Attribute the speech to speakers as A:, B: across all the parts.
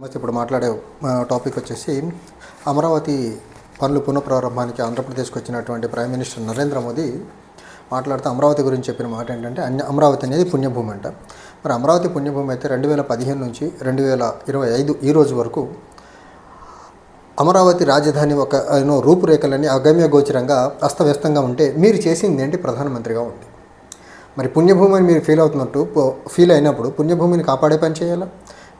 A: నమస్తే. ఇప్పుడు మాట్లాడే టాపిక్ వచ్చేసి అమరావతి పనులు పునఃప్రారంభానికి ఆంధ్రప్రదేశ్కి వచ్చినటువంటి ప్రైమ్ మినిస్టర్ నరేంద్ర మోదీ మాట్లాడుతూ అమరావతి గురించి చెప్పిన మాట ఏంటంటే అమరావతి అనేది పుణ్యభూమి అంట. మరి అమరావతి పుణ్యభూమి అయితే 2015 నుంచి 2025 ఈ రోజు వరకు అమరావతి రాజధాని ఒక రూపురేఖలన్నీ అగమ్య గోచరంగా అస్తవ్యస్తంగా ఉంటే మీరు చేసింది ఏంటి? ప్రధానమంత్రిగా ఉంది. మరి పుణ్యభూమి అని మీరు ఫీల్ అయినప్పుడు పుణ్యభూమిని కాపాడే పని చేయాలా?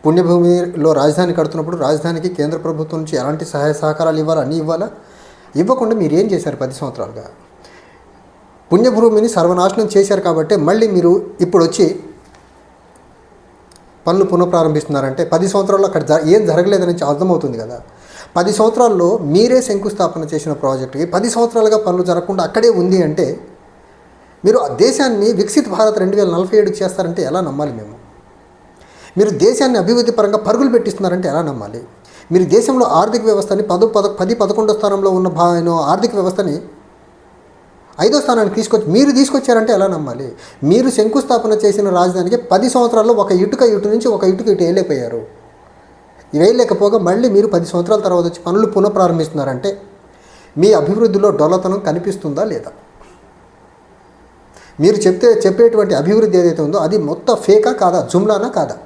A: పుణ్యభూమిలో రాజధాని కడుతున్నప్పుడు రాజధానికి కేంద్ర ప్రభుత్వం నుంచి ఎలాంటి సహాయ సహకారాలు ఇవ్వాలా? అన్నీ ఇవ్వాలా? ఇవ్వకుండా మీరు ఏం చేశారు 10 సంవత్సరాలుగా? పుణ్యభూమిని సర్వనాశనం చేశారు కాబట్టి మళ్ళీ మీరు ఇప్పుడు వచ్చి పనులు పునఃప్రారంభిస్తున్నారంటే 10 సంవత్సరాల్లో అక్కడ ఏం జరగలేదని అర్థమవుతుంది కదా. 10 సంవత్సరాల్లో మీరే శంకుస్థాపన చేసిన ప్రాజెక్టుకి 10 సంవత్సరాలుగా పనులు జరగకుండా అక్కడే ఉంది అంటే మీరు ఆ దేశాన్ని వికసిత్ భారత్ 2047కి చేస్తారంటే ఎలా నమ్మాలి మేము? మీరు దేశాన్ని అభివృద్ధి పరంగా పరుగులు పెట్టిస్తున్నారంటే ఎలా నమ్మాలి? మీరు దేశంలో ఆర్థిక వ్యవస్థని 10-11 స్థానంలో ఉన్న ఆర్థిక వ్యవస్థని 5వ స్థానానికి తీసుకొచ్చారంటే ఎలా నమ్మాలి? మీరు శంకుస్థాపన చేసిన రాజధానికి 10 సంవత్సరాల్లో ఒక ఇటు నుంచి ఒక ఇటు వేయలేకపోయారు. వేయలేకపోగా మళ్ళీ మీరు 10 సంవత్సరాల తర్వాత వచ్చి పనులు పునఃప్రారంభిస్తున్నారంటే మీ అభివృద్ధిలో డొల్లతనం కనిపిస్తుందా లేదా? మీరు చెప్పేటువంటి అభివృద్ధి ఏదైతే ఉందో అది మొత్తం ఫేకా కాదా, జుమ్లానా కాదా?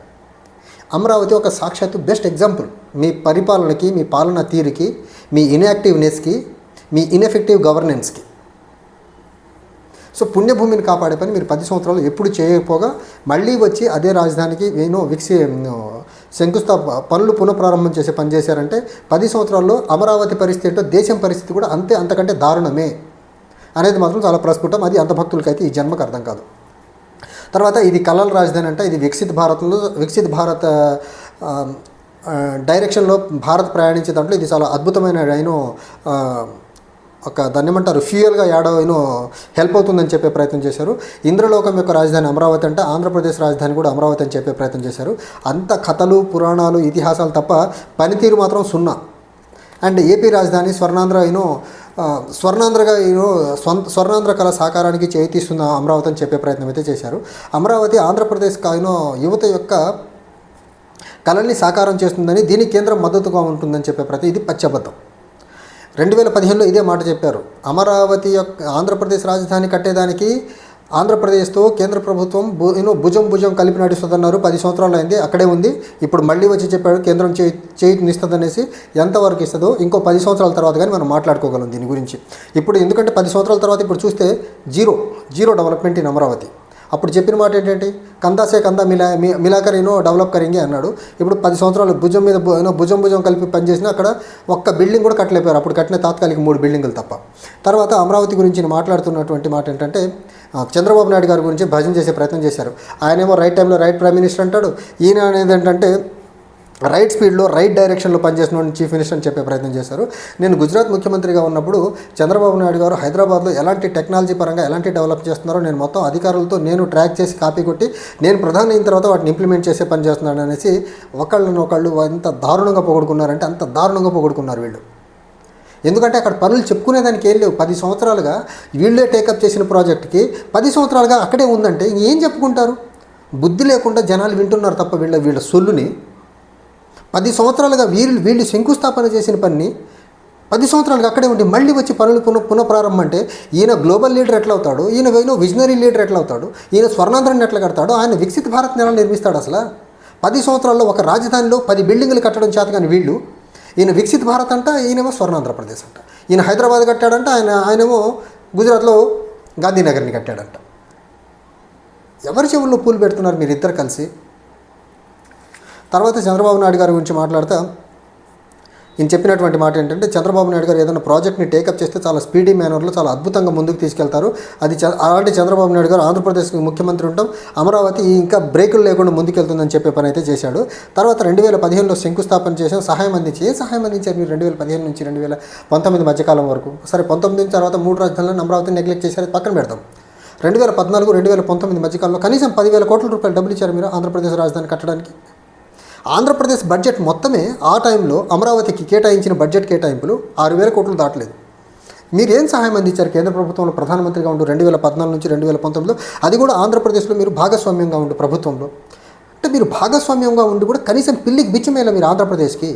A: అమరావతి ఒక సాక్షాత్తు బెస్ట్ ఎగ్జాంపుల్ మీ పరిపాలనకి, మీ పాలనా తీరుకి, మీ ఇన్యాక్టివ్నెస్కి, మీ ఇన్ఎఫెక్టివ్ గవర్నెన్స్కి. సో పుణ్యభూమిని కాపాడే పని మీరు 10 సంవత్సరాలు ఎప్పుడు చేయకపోగా మళ్ళీ వచ్చి అదే రాజధానికి పనులు పునఃప్రారంభం చేసే పని చేశారంటే 10 సంవత్సరాల్లో అమరావతి పరిస్థితి ఏంటో దేశం పరిస్థితి కూడా అంతకంటే దారుణమే అనేది మాత్రం చాలా ప్రస్ఫుటం. అది అంధభక్తులకైతే ఈ జన్మకు అర్థం కాదు. తర్వాత ఇది కలల రాజధాని అంటే ఇది వికసిత్ భారత్ డైరెక్షన్లో భారత్ ప్రయాణించే దాంట్లో ఇది చాలా అద్భుతమైన దాన్ని ఏమంటారు ఫ్యూయల్గా హెల్ప్ అవుతుందని చెప్పే ప్రయత్నం చేశారు. ఇంద్రలోకం యొక్క రాజధాని అమరావతి అంటే ఆంధ్రప్రదేశ్ రాజధాని కూడా అమరావతి అని చెప్పే ప్రయత్నం చేశారు. అంత కథలు, పురాణాలు, ఇతిహాసాలు తప్ప పనితీరు మాత్రం సున్నా. అండ్ ఏపీ రాజధాని స్వర్ణాంధ్ర కళ సాకారానికి చేయిస్తున్న అమరావతి అని చెప్పే ప్రయత్నం అయితే చేశారు. అమరావతి ఆంధ్రప్రదేశ్ యువత యొక్క కళల్ని సాకారం చేస్తుందని, దీనికి కేంద్రం మద్దతుగా ఉంటుందని చెప్పే ప్రయత్నం ఇది పచ్చబద్ధం. 2015లో ఇదే మాట చెప్పారు. అమరావతి యొక్క ఆంధ్రప్రదేశ్ రాజధాని కట్టేదానికి ఆంధ్రప్రదేశ్తో కేంద్ర ప్రభుత్వం భుజం కలిపి నడుస్తుందన్నారు. 10 సంవత్సరాలు అయింది, అక్కడే ఉంది. ఇప్పుడు మళ్ళీ వచ్చి చెప్పాడు కేంద్రం చేయినిస్తుందనేసి. ఎంతవరకు ఇస్తుందో ఇంకో 10 సంవత్సరాల తర్వాత కానీ మనం మాట్లాడుకోగలం దీని గురించి. ఇప్పుడు ఎందుకంటే 10 సంవత్సరాల తర్వాత ఇప్పుడు చూస్తే జీరో డెవలప్మెంట్ ఇన్ అమరావతి. అప్పుడు చెప్పిన మాట ఏంటంటే కందా మిలాకర్ డెవలప్ కరింగే అన్నాడు. ఇప్పుడు 10 సంవత్సరాలు భుజం కలిపి పనిచేసినా అక్కడ ఒక్క బిల్డింగ్ కూడా కట్టలేపారు. అప్పుడు కట్టిన తాత్కాలిక 3 బిల్డింగులు తప్ప. తర్వాత అమరావతి గురించి మాట్లాడుతున్నటువంటి మాట ఏంటంటే చంద్రబాబు నాయుడు గారి గురించి భజన చేసే ప్రయత్నం చేశారు. ఆయనేమో రైట్ టైంలో రైట్ ప్రైమ్ మినిస్టర్ అంటాడు. ఈయన అనేది ఏంటంటే రైట్ స్పీడ్లో రైట్ డైరెక్షన్లో పనిచేసిన చీఫ్ మినిస్టర్ అని చెప్పే ప్రయత్నం చేశారు. నేను గుజరాత్ ముఖ్యమంత్రిగా ఉన్నప్పుడు చంద్రబాబు నాయుడు గారు హైదరాబాద్లో ఎలాంటి టెక్నాలజీ పరంగా ఎలాంటి డెవలప్ చేస్తున్నారో నేను మొత్తం అధికారులతో నేను ట్రాక్ చేసి కాపీ కొట్టి నేను ప్రధాని అయిన తర్వాత వాటిని ఇంప్లిమెంట్ చేసే పని చేస్తున్నాను అనేసి ఒకళ్ళు ఎంత దారుణంగా పొగడుకున్నారంటే అంత దారుణంగా పొగడుకున్నారు వీళ్ళు. ఎందుకంటే అక్కడ పనులు చెప్పుకునేదానికి ఏం లేవు. 10 సంవత్సరాలుగా వీళ్ళే టేకప్ చేసిన ప్రాజెక్ట్కి 10 సంవత్సరాలుగా అక్కడే ఉందంటే ఏం చెప్పుకుంటారు? బుద్ధి లేకుండా జనాలు వింటున్నారు తప్ప వీళ్ళ సొల్లుని. 10 సంవత్సరాలుగా వీళ్ళు శంకుస్థాపన చేసిన పని 10 సంవత్సరాలుగా అక్కడే ఉండి మళ్ళీ వచ్చి పనులు పునఃప్రారంభం అంటే ఈయన గ్లోబల్ లీడర్ ఎట్లా అవుతాడు? ఈయన విజనరీ లీడర్ ఎట్లా అవుతాడు? ఈయన స్వర్ణాంధ్రాన్ని ఎట్లా కడతాడు? ఆయన వికసిత్ భారత్ ఎలా నిర్మిస్తాడు? అసలు 10 సంవత్సరాల్లో ఒక రాజధానిలో 10 బిల్డింగులు కట్టడం చేతగాని వీళ్ళు. ఈయన వికసిత్ భారత్ అంట, ఈయనేమో స్వర్ణాంధ్రప్రదేశ్ అంట. ఈయన హైదరాబాద్ కట్టాడంట, ఆయనేమో గుజరాత్లో గాంధీనగర్ని కట్టాడంట. ఎవరి చెవుల్లో పూలు పెడుతున్నారు మీరిద్దరు కలిసి? తర్వాత చంద్రబాబు నాయుడు గారి గురించి మాట్లాడితే ఈయన చెప్పినటువంటి మాట ఏంటంటే చంద్రబాబు నాయుడు గారు ఏదైనా ప్రాజెక్ట్ని టేకప్ చేస్తే చాలా స్పీడీ మేనర్లో చాలా అద్భుతంగా ముందుకు తీసుకెళ్తారు. అలాంటి చంద్రబాబు నాయుడు గారు ఆంధ్రప్రదేశ్కి ముఖ్యమంత్రి ఉంటాం, అమరావతి ఇంకా బ్రేకులు లేకుండా ముందుకెళ్తుందని చెప్పే పని అయితే చేశాడు. తర్వాత 2015లో శంకుస్థాపన చేసాం, సహాయం అందించి. ఏం సహాయం అందించారు మీరు 2015 నుంచి 2019 మధ్యకాలం వరకు? సరే 19 తర్వాత 3 రాజధానులను అమరావతిని నెగ్లెక్ట్ చేశారు, పక్కన పెడతాం. 2014, 2019 మధ్యకాలంలో కనీసం 10,000 కోట్ల రూపాయలు డబ్బులు ఇచ్చారు మీరు ఆంధ్రప్రదేశ్ రాజధాని కట్టడానికి. ఆంధ్రప్రదేశ్ బడ్జెట్ మొత్తమే ఆ టైంలో అమరావతికి కేటాయించిన బడ్జెట్ కేటాయింపులు 6,000 కోట్లు దాటలేదు. మీరేం సహాయం అందించారు కేంద్ర ప్రభుత్వంలో ప్రధానమంత్రిగా ఉండు 2014 నుంచి 2019లో? అది కూడా ఆంధ్రప్రదేశ్లో మీరు భాగస్వామ్యంగా ఉండు ప్రభుత్వంలో. అంటే మీరు భాగస్వామ్యంగా ఉండి కూడా కనీసం పిల్లికి బిచ్చమేలా మీరు ఆంధ్రప్రదేశ్కి,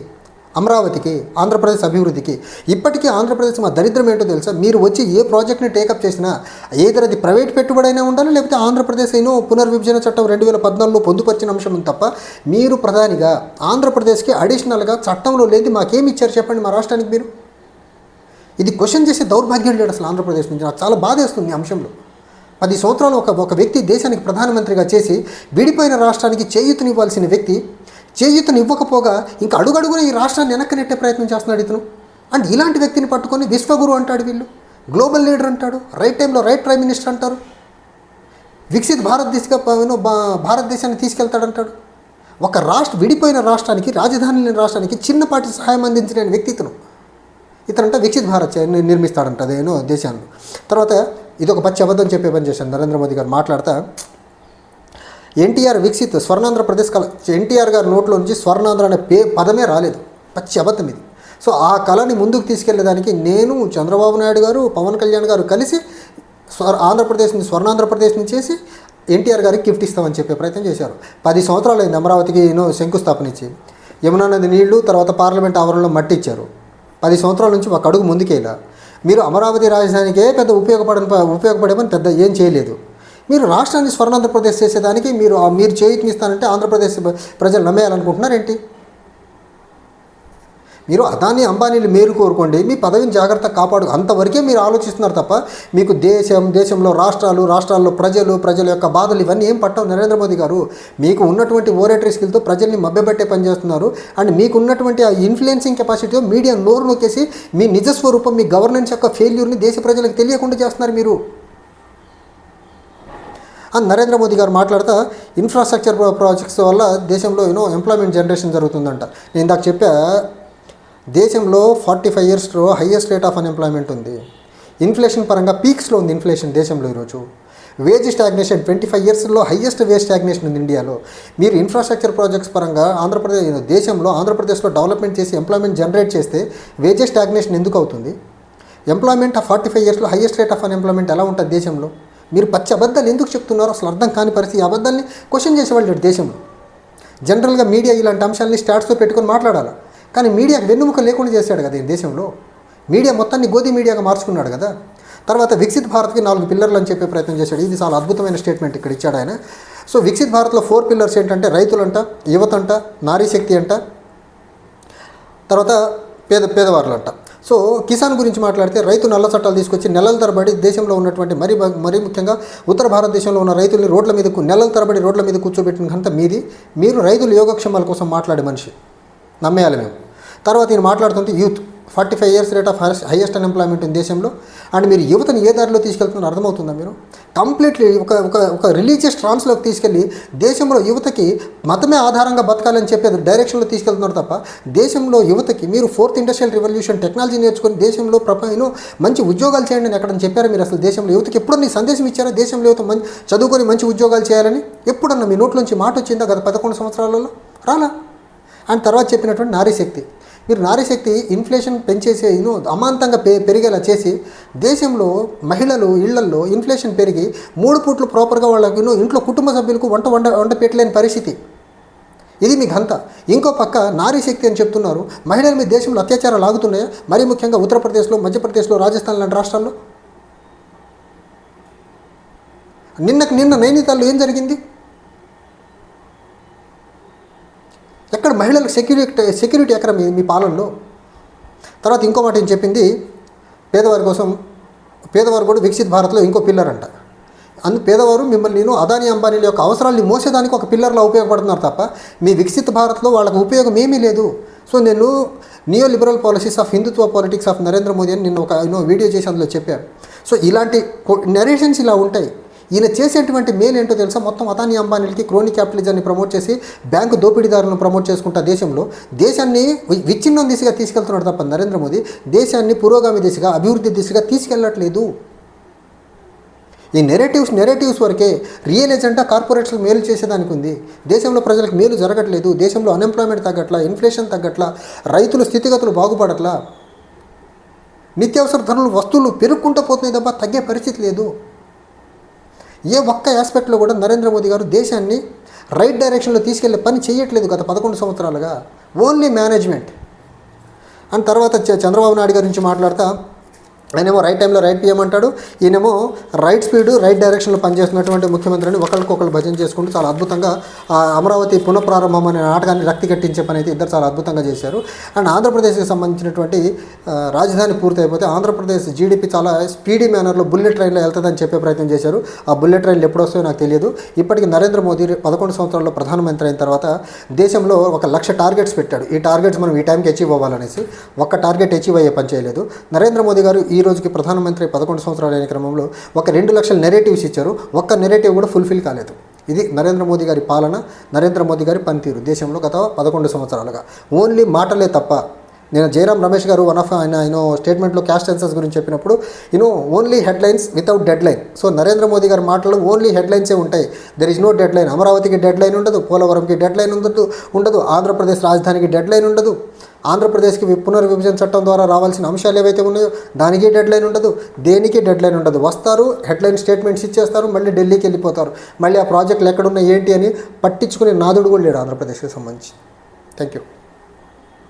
A: అమరావతికి, ఆంధ్రప్రదేశ్ అభివృద్ధికి. ఇప్పటికీ ఆంధ్రప్రదేశ్ మా దరిద్రం ఏంటో తెలుసా, మీరు వచ్చి ఏ ప్రాజెక్ట్ని టేకప్ చేసినా ఏదైనా అది ప్రైవేట్ పెట్టుబడి అయినా ఉండాలి, లేకపోతే ఆంధ్రప్రదేశ్ అయినో పునర్విభజన చట్టం 2014లో పొందుపరిచిన అంశం తప్ప మీరు ప్రధానిగా ఆంధ్రప్రదేశ్కి అడిషనల్గా చట్టంలో లేని మాకేమి ఇచ్చారు చెప్పండి మా రాష్ట్రానికి మీరు. ఇది క్వశ్చన్ చేసే దౌర్భాగ్యం లేడు అసలు ఆంధ్రప్రదేశ్ నుంచి. నాకు చాలా బాధేస్తుంది ఈ అంశంలో. 10 సంవత్సరాలు ఒక వ్యక్తి దేశానికి ప్రధానమంత్రిగా చేసి విడిపోయిన రాష్ట్రానికి చేయూతనివ్వాల్సిన వ్యక్తి చేయూతను ఇవ్వకపోగా ఇంకా అడుగడుగున ఈ రాష్ట్రాన్ని వెనక్కి నెట్టే ప్రయత్నం చేస్తున్నాడు ఇతను. అండ్ ఇలాంటి వ్యక్తిని పట్టుకొని విశ్వగురు అంటాడు, వీళ్ళు గ్లోబల్ లీడర్ అంటాడు, రైట్ టైంలో రైట్ ప్రైమ్ మినిస్టర్ అంటారు, వికసిత్ భారత్ దిశగా భారతదేశాన్ని తీసుకెళ్తాడంటాడు. ఒక విడిపోయిన రాష్ట్రానికి, రాజధాని లేని రాష్ట్రానికి చిన్నపాటి సహాయం అందించలేని వ్యక్తి ఇతనంట వికసిత్ భారత్ నిర్మిస్తాడంట అదేనో దేశాన్ని. తర్వాత ఇదొక పచ్చి అబద్ధం చెప్పే పని చేశాను నరేంద్ర మోదీ గారు మాట్లాడతా. ఎన్టీఆర్ వికసిత్ స్వర్ణాంధ్రప్రదేశ్ కళ, ఎన్టీఆర్ గారి నోట్లో నుంచి స్వర్ణాంధ్ర అనే పదమే రాలేదు, పచ్చి అబద్ధం ఇది. సో ఆ కళని ముందుకు తీసుకెళ్లేదానికి నేను, చంద్రబాబు నాయుడు గారు, పవన్ కళ్యాణ్ గారు కలిసి ఆంధ్రప్రదేశ్ని స్వర్ణాంధ్రప్రదేశ్ని చేసి ఎన్టీఆర్ గారికి గిఫ్ట్ ఇస్తామని చెప్పే ప్రయత్నం చేశారు. 10 సంవత్సరాలు అయింది అమరావతికి శంకుస్థాపన ఇచ్చి. యమునా నది నీళ్లు, తర్వాత పార్లమెంట్ ఆవరణలో మట్టి ఇచ్చారు. 10 సంవత్సరాల నుంచి ఒక అడుగు ముందుకేలా. మీరు అమరావతి రాజధానికే పెద్ద ఉపయోగపడే పని పెద్ద ఏం చేయలేదు. మీరు రాష్ట్రాన్ని స్వర్ణాంధ్రప్రదేశ్ చేసేదానికి మీరు చేయూతనిస్తానంటే ఆంధ్రప్రదేశ్ ప్రజలు నమ్మేయాలనుకుంటున్నారేంటి? మీరు అదాని అంబానీలు మేలు కోరుకోండి, మీ పదవిని జాగ్రత్తగా కాపాడు, అంతవరకే మీరు ఆలోచిస్తున్నారు తప్ప మీకు దేశంలో రాష్ట్రాల్లో ప్రజల యొక్క బాధలు ఇవన్నీ ఏం పట్టవు నరేంద్ర మోదీ గారు. మీకు ఉన్నటువంటి ఓరేటరీ స్కిల్తో ప్రజల్ని మభ్యపెట్టే పని చేస్తున్నారు. అండ్ మీకు ఉన్నటువంటి ఆ ఇన్ఫ్లుయెన్సింగ్ కెపాసిటీతో మీడియా నోరు నొక్కేసి మీ నిజస్వరూపం, మీ గవర్నెన్స్ యొక్క ఫెయిల్యూర్ని దేశ ప్రజలకు తెలియకుండా చేస్తున్నారు మీరు. అండ్ నరేంద్ర మోదీ గారు మాట్లాడుతూ ఇన్ఫ్రాస్ట్రక్చర్ ప్రాజెక్ట్స్ వల్ల దేశంలో ఎంప్లాయ్మెంట్ జనరేషన్ జరుగుతుందంట. నేను ఇందాక చెప్పా, దేశంలో 45 ఇయర్స్లో హైయెస్ట్ రేట్ ఆఫ్ అన్ఎంప్లాయ్మెంట్ ఉంది. ఇన్ఫ్లేషన్ పరంగా పీక్స్లో ఉంది ఇన్ఫ్లేషన్ దేశంలో ఈరోజు. వేజ్ స్టాగ్నేషన్ 25 ఇయర్స్లో హైయెస్ట్ వేజ్ స్టాగ్నేషన్ ఉంది ఇండియాలో. మీరు ఇన్ఫ్రాస్ట్రక్చర్ ప్రాజెక్ట్స్ పరంగా ఆంధ్రప్రదేశ్లో డెవలప్మెంట్ చేసి ఎంప్లాయ్మెంట్ జనరేట్ చేస్తే వేజెస్ స్టాగ్నేషన్ ఎందుకు అవుతుంది? ఎంప్లాయ్మెంట్ 45 ఇయర్స్లో హైయెస్ట్ రేట్ ఆఫ్ అన్ఎంప్లాయ్మెంట్ ఎలా ఉంటుంది దేశంలో? మీరు పచ్చి అబద్ధాలు ఎందుకు చెప్తున్నారో అసలు అర్థం కాని పరిస్థితి. ఈ అబద్ధాన్ని క్వశ్చన్ చేసేవాళ్ళు లేడు దేశంలో. జనరల్గా మీడియా ఇలాంటి అంశాలని స్టాట్స్తో పెట్టుకొని మాట్లాడాలి, కానీ మీడియాకి వెన్నుముక లేకుండా చేశాడు కదా ఈ దేశంలో. మీడియా మొత్తాన్ని గోధి మీడియాగా మార్చుకున్నాడు కదా. తర్వాత వికసిత్ భారత్కి 4 పిల్లర్లు అని చెప్పే ప్రయత్నం చేశాడు. ఇది చాలా అద్భుతమైన స్టేట్మెంట్ ఇక్కడ ఇచ్చాడు ఆయన. సో వికసిత్ భారత్లో 4 పిల్లర్స్ ఏంటంటే రైతులంట, యువతంట, నారీ శక్తి అంట, తర్వాత పేదవారులంట. సో కిసాన్ గురించి మాట్లాడితే రైతు నల్ల చట్టాలు తీసుకొచ్చి నెలల తరబడి దేశంలో ఉన్నటువంటి మరీ ముఖ్యంగా ఉత్తర భారతదేశంలో ఉన్న రైతుల్ని నెలల తరబడి రోడ్ల మీద కూర్చోబెట్టిన ఘనత మీది. మీరు రైతుల యోగక్షేమాల కోసం మాట్లాడే మనిషి, నమ్మేయాలి మేము. తర్వాత ఈయన మాట్లాడుతుంటే youth 45 years rate of highest unemployment ఉంది దేశంలో. అండ్ మీరు యువతను ఏ దారిలో తీసుకెళ్తున్నారో అర్థమవుతుందా? మీరు కంప్లీట్లీ ఒక రిలీజియస్ ట్రాన్స్లోకి తీసుకెళ్ళి దేశంలో యువతకి మతమే ఆధారంగా బతకాలని చెప్పేది డైరెక్షన్లో తీసుకెళ్తున్నారు తప్ప దేశంలో యువతకి మీరు 4th ఇండస్ట్రియల్ రివల్యూషన్ టెక్నాలజీ నేర్చుకొని దేశంలో మంచి ఉద్యోగాలు చేయండి అని ఎక్కడని చెప్పారా మీరు? అసలు దేశంలో యువతకి ఎప్పుడన్నా సందేశం ఇచ్చారా దేశంలో యువత చదువుకొని మంచి ఉద్యోగాలు చేయాలని? ఎప్పుడన్నా మీ నోట్లోంచి మాట వచ్చిందా గత 11 సంవత్సరాలలో? రాలా. అండ్ తర్వాత చెప్పినటువంటి నారీశక్తి, మీరు నారీశక్తి ఇన్ఫ్లేషన్ పెంచేసి అమాంతంగా పెరిగేలా చేసి దేశంలో మహిళలు ఇళ్లల్లో ఇన్ఫ్లేషన్ పెరిగి 3 పూట్లు ప్రాపర్గా వాళ్ళకి ఇంట్లో కుటుంబ సభ్యులకు వంట పెట్టలేని పరిస్థితి. ఇది మీ ఘనత. ఇంకో పక్క నారీశక్తి అని చెప్తున్నారు, మహిళల మీద దేశంలో అత్యాచారాలు ఆగుతున్నాయా? మరీ ముఖ్యంగా ఉత్తరప్రదేశ్లో, మధ్యప్రదేశ్లో, రాజస్థాన్ లాంటి రాష్ట్రాల్లో. నిన్న నైనితాల్లో ఏం జరిగింది? ఎక్కడ మహిళలకు సెక్యూరిటీ ఎక్కడ మీ పాలనలో? తర్వాత ఇంకో మాట ఏం చెప్పింది, పేదవారు కూడా వికసిత్ భారత్లో ఇంకో పిల్లర్ అంట. పేదవారు మిమ్మల్ని అదాని అంబానీల యొక్క అవసరాన్ని మోసేదానికి ఒక పిల్లర్లో ఉపయోగపడుతున్నారు తప్ప మీ వికసిత్ భారత్లో వాళ్ళకు ఉపయోగం ఏమీ లేదు. సో నేను neo liberal policies of Hindutva politics of Narendra Modi అని నిన్న ఒక వీడియో చేసి అందులో చెప్పాను. సో ఇలాంటి నెరేషన్స్ ఇలా ఉంటాయి. ఈయన చేసేటువంటి మేలు ఏంటో తెలుసా? మొత్తం అదాని అంబానీలకి క్రోనీ క్యాపిటలిజాన్ని ప్రమోట్ చేసి బ్యాంకు దోపిడీదారులను ప్రమోట్ చేసుకుంటా దేశాన్ని విచ్ఛిన్నం దిశగా తీసుకెళ్తున్నాడు తప్ప నరేంద్ర మోదీ దేశాన్ని పురోగామి దిశగా, అభివృద్ధి దిశగా తీసుకెళ్ళట్లేదు. ఈ నెరేటివ్స్ వరకే. రియల్ ఎజెండా కార్పొరేట్స్కి మేలు చేసేదానికి ఉంది. దేశంలో ప్రజలకు మేలు జరగట్లేదు. దేశంలో అన్ఎంప్లాయ్మెంట్ తగ్గట్లా, ఇన్ఫ్లేషన్ తగ్గట్లా, రైతుల స్థితిగతులు బాగుపడట్లా, నిత్యావసర ధరలు వస్తువులు పెరుగుకుంటూ పోతున్నాయి తప్ప తగ్గే పరిస్థితి లేదు. ఏ ఒక్క ఆస్పెక్ట్లో కూడా నరేంద్ర మోదీ గారు దేశాన్ని రైట్ డైరెక్షన్లో తీసుకెళ్లే పని చేయట్లేదు గత 11 సంవత్సరాలుగా. Only management. అండ్ తర్వాత చంద్రబాబు నాయుడు గారి నుంచి మాట్లాడుతూ ఆయనేమో రైట్ టైంలో రైట్ పిఎం అంటాడు, ఈయనేమో రైట్ స్పీడు రైట్ డైరెక్షన్లో పనిచేస్తున్నటువంటి ముఖ్యమంత్రిని ఒకరికొకరు భజన చేసుకుంటూ చాలా అద్భుతంగా అమరావతి పునఃప్రారంభం అనే నాటకాన్ని రక్తి కట్టించే పని అయితే ఇద్దరు చాలా అద్భుతంగా చేశారు. అండ్ ఆంధ్రప్రదేశ్కి సంబంధించినటువంటి రాజధాని పూర్తయిపోతే ఆంధ్రప్రదేశ్ జీడిపి చాలా స్పీడీ మేనర్లో బుల్లెట్ ట్రైన్లో వెళ్తుందని చెప్పే ప్రయత్నం చేశారు. ఆ బుల్లెట్ ట్రైన్లు ఎప్పుడు వస్తాయో నాకు తెలియదు. ఇప్పటికీ నరేంద్ర మోదీ 11 సంవత్సరాల్లో ప్రధానమంత్రి అయిన తర్వాత దేశంలో 1,00,000 టార్గెట్స్ పెట్టాడు. ఈ టార్గెట్స్ మనం ఈ టైంకి అచీవ్ అవ్వాలనేసి ఒక్క టార్గెట్ అచీవ్ అయ్యే పని చేయలేదు. నరేంద్ర మోదీ గారు ఈ రోజుకి ప్రధానమంత్రి 11 సంవత్సరాలు అయిన క్రమంలో ఒక 2 లక్షల నెరేటివ్స్ ఇచ్చారు. ఒక్క నెరేటివ్ కూడా ఫుల్ఫిల్ కాలేదు. ఇది నరేంద్ర మోదీ గారి పాలన, నరేంద్ర మోదీ గారి పనితీరు దేశంలో గత 11 సంవత్సరాలుగా. ఓన్లీ మాటలే తప్ప. నేను జయరాం రమేష్ గారు వన్ ఆఫ్ ఆయన స్టేట్మెంట్లో క్యాస్ట్ సెన్సస్ గురించి చెప్పినప్పుడు only headlines without deadline. So Narendra Modi గారి మాటలు ఓన్లీ హెడ్లైన్సే ఉంటాయి. There is no deadline. అమరావతికి డెడ్ లైన్ ఉండదు, పోలవరంకి డెడ్ లైన్ ఉండదు, ఆంధ్రప్రదేశ్ రాజధానికి డెడ్ లైన్ ఉండదు, ఆంధ్రప్రదేశ్కి పునర్విభజన చట్టం ద్వారా రావాల్సిన అంశాలు ఏవైతే ఉన్నాయో దానికి డెడ్ లైన్ ఉండదు, దేనికి డెడ్ లైన్ ఉండదు. వస్తారు, హెడ్లైన్ స్టేట్మెంట్స్ ఇచ్చేస్తారు, మళ్ళీ ఢిల్లీకి వెళ్ళిపోతారు. మళ్ళీ ఆ ప్రాజెక్టులు ఎక్కడున్నా ఏంటి అని పట్టించుకునే నాదుడు కూడా లేడు ఆంధ్రప్రదేశ్కి సంబంధించి. Thank you.